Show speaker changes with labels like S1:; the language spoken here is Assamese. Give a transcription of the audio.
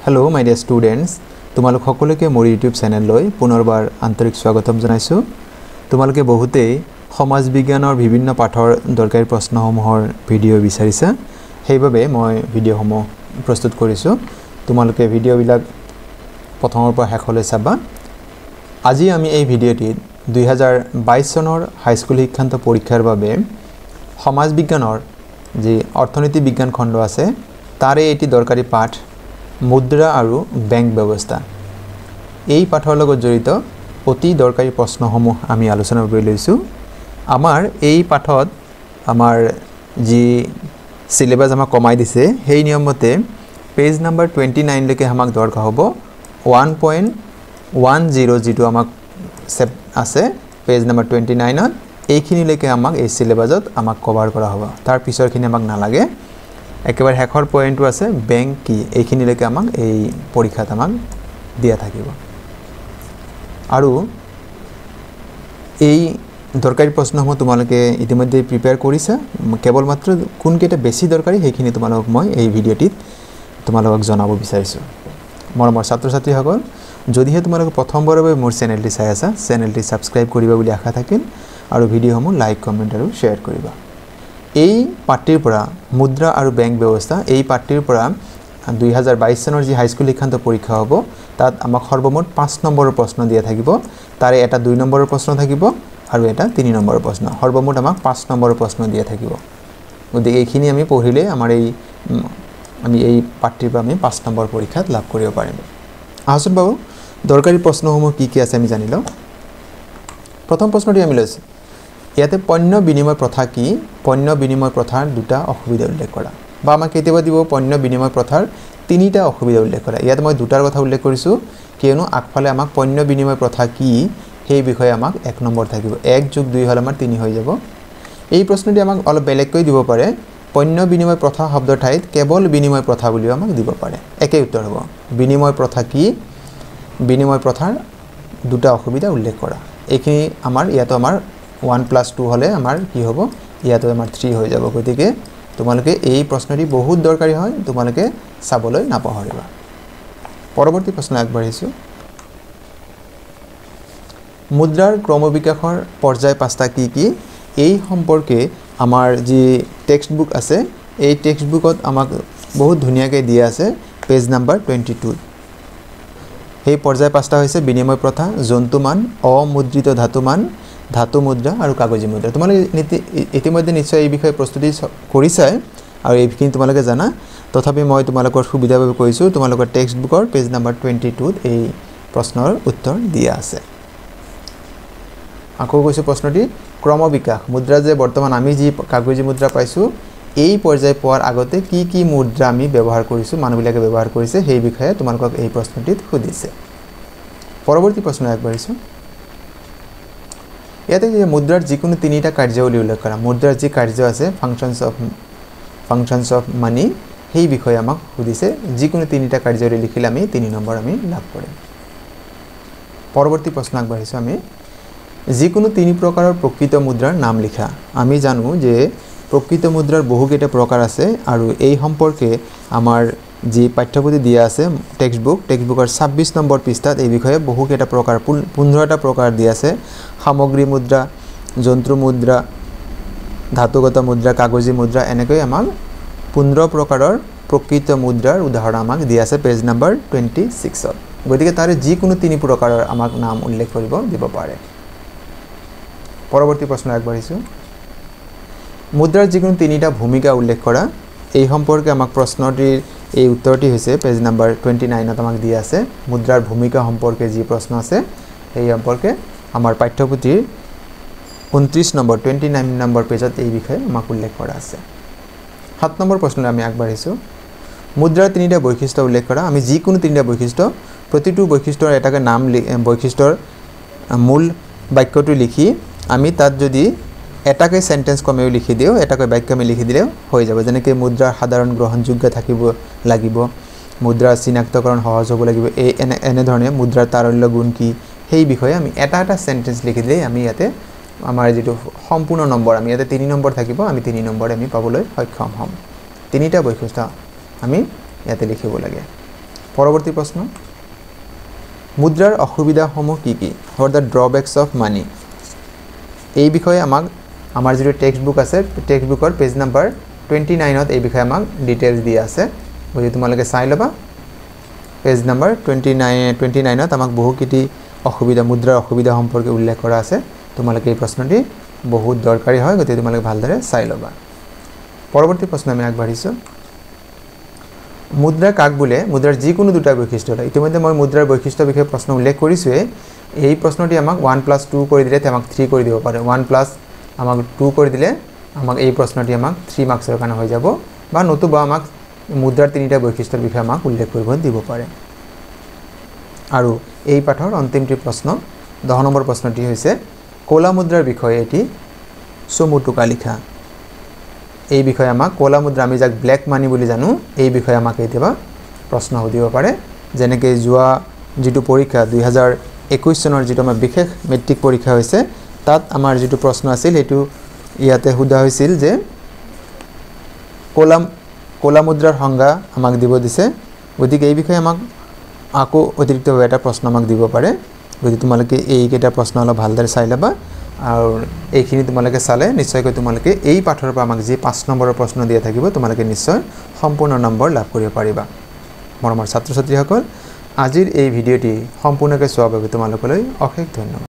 S1: Hello my dear students, তোমালোক সকলোকে মোৰ YouTube চেনেল লৈ পুনৰবাৰ আন্তৰিক স্বাগতম জনাইছো। তোমালোকে বহুতেই সমাজ বিজ্ঞানৰ বিভিন্ন পাঠৰ দৰকাৰী প্ৰশ্নসমূহৰ ভিডিঅ' বিচাৰিছা। সেইবাবে মই ভিডিঅ'সমূহ প্ৰস্তুত কৰিছো। তোমালোকে ভিডিঅ'বিলাক প্ৰথমৰ পৰা শেষলৈ চাবা। আজি আমি এই ভিডিঅ'টিত 2022 চনৰ হাইস্কুল শিক্ষান্ত পৰীক্ষাৰ বাবে সমাজ বিজ্ঞানৰ যি অৰ্থনীতি বিজ্ঞান খণ্ড আছে তাৰে এটি দৰকাৰী পাঠ মুদ্ৰা আৰু বেংক ব্যৱস্থা। এই পাঠৰ লগত জড়িত অতি দৰকাৰী প্ৰশ্নসমূহ আমি আলোচনা কৰি লৈছো। আমাৰ এই পাঠত আমাৰ যি সিলেবাস আমাক কমাই দিছে সেই নিয়মতে পেজ নম্বৰ 29 লৈকে আমাক দৰকাৰ হ'ব 1.10 যেটো আমাক আছে পেজ নম্বৰ 29 ত এইখিনি লৈকে আমাক এই সিলেবাসত আমাক কভাৰ কৰা হ'ব। তাৰ পিছৰখিনি আমাক নালাগে। একেবাৰে হেকৰ পয়েন্টটো আছে বেংক কি এইখিনি লৈকে আমাক এই পৰীক্ষাত আমাক দিয়া থাকিব। আৰু এই দৰকাৰী প্ৰশ্নসমূহ তোমালোকে ইতিমধ্যে প্ৰিপেয়াৰ কৰিছা। কেৱল মাত্ৰ কোনকেইটা বেছি দৰকাৰী সেইখিনি তোমালোকক মই এই ভিডিঅ'টিত তোমালোকক জনাব বিচাৰিছো। মৰমৰ ছাত্ৰ-ছাত্ৰীসকল, যদিহে তোমালোকে প্ৰথমবাৰৰ বাবে মোৰ চেনেলটি চাই আছা, চেনেলটি সাবস্ক্ৰাইব কৰিবা বুলি আশা থাকিল আৰু ভিডিঅ'সমূহ লাইক কমেন্ট আৰু শেয়াৰ কৰিবা। এই পাঠটিৰ পৰা মুদ্ৰা আৰু বেংক ব্যৱস্থা এই পাঠটিৰ পৰা 2022 চনৰ যি হাইস্কুল শিক্ষান্ত পৰীক্ষা হ'ব তাত আমাক সৰ্বমুঠ 5 নম্বৰৰ প্ৰশ্ন দিয়া থাকিব। তাৰে এটা 2 নম্বৰৰ প্ৰশ্ন থাকিব আৰু এটা 3 নম্বৰৰ প্ৰশ্ন। সৰ্বমুঠ আমাক 5 নম্বৰৰ প্ৰশ্ন দিয়া থাকিব। গতিকে এইখিনি আমি পঢ়িলে আমি এই পাঠটিৰ পৰা আমি 5 নম্বৰ পৰীক্ষাত লাভ কৰিব পাৰিম। আহচোন বাবু দৰকাৰী প্ৰশ্নসমূহ কি আছে আমি জানি লওঁ। প্ৰথম প্ৰশ্নটি আমি লৈছো ইয়াতে পণ্য বিনিময় প্ৰথা কি? পণ্য বিনিময় প্ৰথাৰ দুটা অসুবিধা উল্লেখ কৰা। বা আমাক কেতিয়াবা দিব পণ্য বিনিময় প্ৰথাৰ তিনিটা অসুবিধা উল্লেখ কৰা। ইয়াত মই দুটাৰ কথা উল্লেখ কৰিছো কিয়নো আগফালে আমাক পণ্য বিনিময় প্ৰথা কি সেই বিষয়ে আমাক 1 নম্বৰ থাকিব। 1 + 2 হল আমাৰ 3 হৈ যাব। এই প্ৰশ্নটি আমাক অলপ বেলেগকৈ দিব পাৰে। পণ্য বিনিময় প্ৰথা শব্দৰ ঠাইত কেৱল বিনিময় প্ৰথা বুলি আমাক দিব পাৰে। একেই উত্তৰ হ'ব। বিনিময় প্ৰথা কি? বিনিময় প্ৰথাৰ দুটা অসুবিধা উল্লেখ কৰা। এইখিনি আমাৰ ইয়াতো আমাৰ 1 + 2 হলে আমাৰ কি হ'ব? ইয়াতো আমাৰ 3 হৈ যাব। গতিকে তোমালোকে এই প্ৰশ্নটি বহুত দৰকাৰী হয়, তোমালোকে চাবলৈ নাপাহৰিবা। পৰৱৰ্তী প্ৰশ্ন আগবাঢ়িছো। মুদ্ৰাৰ ক্ৰমবিকাশৰ পৰ্যায় 5টা কি? এই সম্পৰ্কে আমাৰ যি টেক্সট বুক আছে এই টেক্সট বুকত আমাক বহুত ধুনীয়াকৈ দিয়া আছে পেজ নম্বৰ 22। এই পৰ্যায় 5টা হৈছে বিনিময় প্ৰথা, জন্তুমান, অমুদ্ৰিত ধাতুমান, ধাতু মুদ্ৰা আৰু কাগজী মুদ্ৰা। তোমালোকে ইতিমধ্যে নিশ্চয় এই বিষয়ে প্ৰস্তুতি কৰিছাই আৰু এইখিনি তোমালোকে জানা। তথাপি মই তোমালোকৰ সুবিধাৰ বাবে কৈছো তোমালোকৰ টেক্সট বুকৰ পেজ নম্বৰ 22 ত এই প্ৰশ্নৰ উত্তৰ দিয়া আছে। আকৌ কৈছো প্ৰশ্নটি ক্ৰমবিকাশ মুদ্ৰা যে বৰ্তমান আমি যি কাগজী মুদ্ৰা পাইছো এই পৰ্যায় পোৱাৰ আগতে কি মুদ্ৰা আমি ব্যৱহাৰ কৰিছো, মানুহবিলাকে ব্যৱহাৰ কৰিছে সেই বিষয়ে তোমালোকক এই প্ৰশ্নটিত সুধিছে। পৰৱৰ্তী প্ৰশ্ন আগবাঢ়িছো। ইয়াতে মুদ্ৰাৰ যিকোনো তিনিটা কাৰ্যাৱলী উল্লেখ কৰা। মুদ্ৰাৰ যি কাৰ্য আছে ফাংচনস অফ মানি সেই বিষয়ে আমাক সুধিছে। যিকোনো তিনিটা কাৰ্যাৱলী লিখিলে আমি 3 নম্বৰ আমি লাভ কৰিম। পৰৱৰ্তী প্ৰশ্ন আগবাঢ়িছো আমি। যিকোনো 3 প্ৰকাৰৰ প্ৰকৃত মুদ্ৰাৰ নাম লিখা। আমি জানো যে প্ৰকৃত মুদ্ৰাৰ বহুকেইটা প্ৰকাৰ আছে আৰু এই সম্পৰ্কে আমাৰ যি পাঠ্যপুথি দিয়া আছে টেক্সটবুকৰ 26 নম্বৰ পৃষ্ঠাত এই বিষয়ে বহুকেইটা প্ৰকাৰ 15টা প্ৰকাৰ দিয়া আছে। সামগ্ৰী মুদ্ৰা, যন্ত্ৰ মুদ্ৰা, ধাতুগত মুদ্ৰা, কাগজী মুদ্ৰা এনেকৈ আমাক 15 প্ৰকাৰৰ প্ৰকৃত মুদ্ৰাৰ উদাহৰণ আমাক দিয়া আছে পেজ নম্বৰ 26ত। গতিকে তাৰে যিকোনো 3 প্ৰকাৰৰ আমাক নাম উল্লেখ কৰিব দিব পাৰে। পৰৱৰ্তী প্ৰশ্ন আগবাঢ়িছো। মুদ্ৰাৰ যিকোনো 3টা ভূমিকা উল্লেখ কৰা। এই সম্পৰ্কে আমাক প্ৰশ্নটিৰ এই উত্তৰটি হৈছে পেজ নম্বৰ 29ত আমাক দিয়া আছে। মুদ্ৰাৰ ভূমিকা সম্পৰ্কে যি প্ৰশ্ন আছে এই সম্পৰ্কে আমাৰ পাঠ্যপুথিৰ 29 নম্বৰ 29 নম্বৰ পেজত এই বিষয়ে আমাক উল্লেখ কৰা আছে। 7 নম্বৰ প্ৰশ্নলৈ আমি আগবাঢ়িছো। মুদ্ৰাৰ 3টা বৈশিষ্ট্য উল্লেখ কৰা। আমি যিকোনো 3টা বৈশিষ্ট্য প্ৰতিটো বৈশিষ্ট্যৰ এটাকে নাম বৈশিষ্ট্যৰ মূল বাক্যটো লিখি আমি তাত যদি এটাকে সেন্টেন্স কমেও লিখি দিও, এটাকে বাক্য আমি লিখি দিলেও হৈ যাব। যেনেকৈ মুদ্ৰাৰ সাধাৰণ গ্ৰহণযোগ্য থাকিব লাগিব, মুদ্ৰাৰ চিনাক্তকৰণ সহজ হ'ব লাগিব। এনে ধৰণে মুদ্ৰাৰ তাৰল্য গুণ কি সেই বিষয়ে আমি এটা সেন্টেন্স লিখি দিলে আমি ইয়াতে আমাৰ যেটো সম্পূৰ্ণ নম্বৰ আমি ইয়াতে 3 নম্বৰ থাকিব, আমি 3 নম্বৰ আমি পাবলৈ সক্ষম হ'ম। 3টা বৈশিষ্ট্য আমি ইয়াতে লিখিব লাগে। পৰৱৰ্তী প্ৰশ্ন মুদ্ৰাৰ অসুবিধাসমূহ কি কি or the drawbacks of money এই বিষয়ে আমাক আমাৰ যিটো টেক্সট বুক আছে টেক্সট বুকৰ পেজ নাম্বাৰ 29ত এই বিষয়ে আমাক ডিটেইলছ দিয়া আছে বুজি তোমালোকে চাই লবা পেজ নাম্বাৰ 29ত আমাক বহুকিটি অসুবিধা মুদ্ৰাৰ অসুবিধা সম্পৰ্কে উল্লেখ কৰা আছে তোমালোকে এই প্ৰশ্নটি বহুত দৰকাৰী হয় গতিকে তোমালোকে ভালদৰে চাই লবা পৰৱৰ্তী প্ৰশ্ন আমি আগবাঢ়িছো মুদ্ৰা কাক বোলে মুদ্ৰাৰ যিকোনো দুটা বৈশিষ্ট্য ইতিমধ্যে মই মুদ্ৰাৰ বৈশিষ্ট্য বিষয়ে প্ৰশ্ন উল্লেখ কৰিছোৱে এই প্ৰশ্নটি আমাক 1+2 কৰি দিলে আমাক 3 কৰি দিব পাৰে 1+ আমাক 2 কৰি দিলে আমাক এই প্ৰশ্নটি আমাক 3 মাৰ্কছৰ কাৰণে হৈ যাব বা নতুবা আমাক মুদ্ৰাৰ তিনিটা বৈশিষ্ট্যৰ বিষয়ে আমাক উল্লেখ কৰিব দিব পাৰে আৰু এই পাঠৰ অন্তিমটি প্ৰশ্ন 10 নম্বৰ প্ৰশ্নটি হৈছে কলা মুদ্ৰাৰ বিষয়ে এটি চমুটুকা লিখা এই বিষয়ে আমাক কলা মুদ্ৰা আমি যাক ব্ল্যাক মানি বুলি জানো এই বিষয়ে আমাক কেতিয়াবা প্ৰশ্ন সুধিব পাৰে যেনেকৈ যোৱা যেটো পৰীক্ষা 2021 চনৰ যেটো আমাৰ বিশেষ মেট্ৰিক পৰীক্ষা হৈছে তাত আমাৰ যেটো প্ৰশ্ন আছিল এটো ইয়াতে সুধা হৈছিল যে কলা মুদ্ৰাৰ সংজ্ঞা আমাক দিব দিছে গতিকে এই বিষয়ে আমাক আকৌ অতিৰিক্তভাৱে এটা প্ৰশ্ন আমাক দিব পাৰে গতিকে তোমালোকে এই কেইটা প্ৰশ্ন অলপ ভালদৰে চাই লবা আৰু এইখিনি তোমালোকে চালে নিশ্চয়কৈ তোমালোকে এই পাঠৰ পৰা আমাক যি 5 নম্বৰৰ প্ৰশ্ন দিয়া থাকিব তোমালোকে নিশ্চয় সম্পূৰ্ণ নম্বৰ লাভ কৰিব পাৰিবা মৰমৰ ছাত্ৰ ছাত্ৰীসকল আজিৰ এই ভিডিঅ'টি সম্পূৰ্ণকৈ চোৱাৰ বাবে তোমালোকলৈ অশেষ ধন্যবাদ